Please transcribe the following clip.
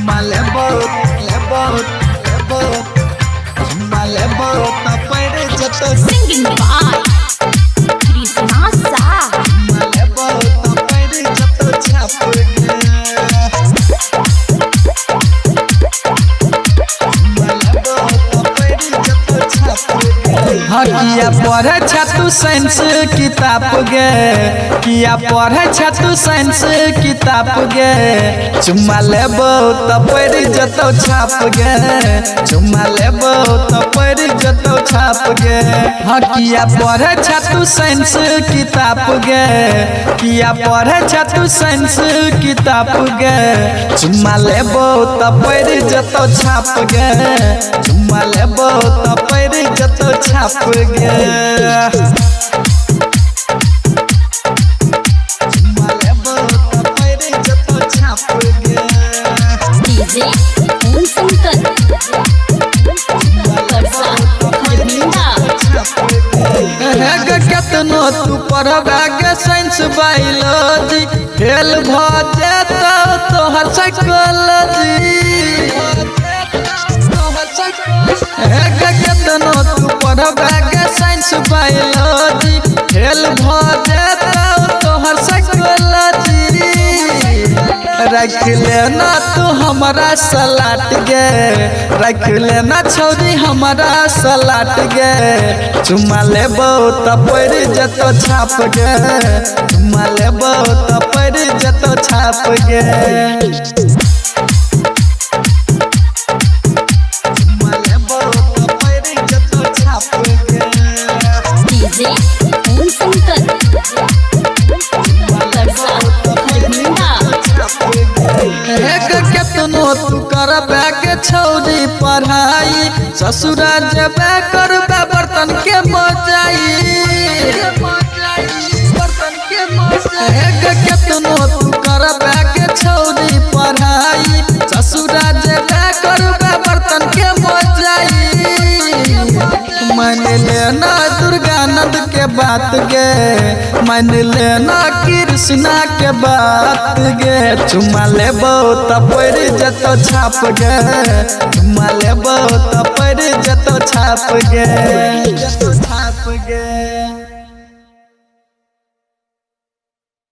Malebo, lebo, lebo, malebo, tapere jato. Singing by Krishna Sa. Malebo, tapere jato chapge. Malebo, tapere jato chapge. किया पढ़े छतु science किताब गे किया पढ़े छतु science किताब गे चुम्मा लेबो त पढ़ जतो छाप गे चुम्मा लेबो त पढ़ जतो छाप गे किया पढ़े छतु साइंस किताब गे किया पढ़े छतु साइंस किताब गे चुम्मा लेबो त पढ़ जतो छाप गे चुम्मा लेबो त पढ़ जतो छाप गे DJ Om Shankar. Karsa Harminda. केतनो तू पढ़बागे साइंस बायोलॉजी फेल भ जेतो तोहर साइकोलॉजी केतनो तू पढ़बागे साइंस बायोलॉजी फेल भ जेतो तोहर साइकोलॉजी रख लेना तू हमारा सलाट गे रख लेना छौरी हमारा सलाट गे चुम्मा लेबो त पड़ जतो छाप गे चुम्मा लेबो त पड़ जतो छाप गे चुम्मा लेबो त पड़ जतो छाप गे DJ Om Shankar. Karsa Harminda. केतनो तू करबे के छौरी पढ़ाई ससुरा जबे करबे बर्तन के मजाई बर्तन के मजाई केतनो तू करबे के छौरी पढ़ाई ससुरा जबे करबे बर्तन के मजाई मान लेना दुर्गानंद के बात गे मान लेना कृष्णा के बात गे चुम्मा लेबो त पड़ जतो छाप गे चुम्मा लेबो त पड़ जतो छाप गे जतो छाप गे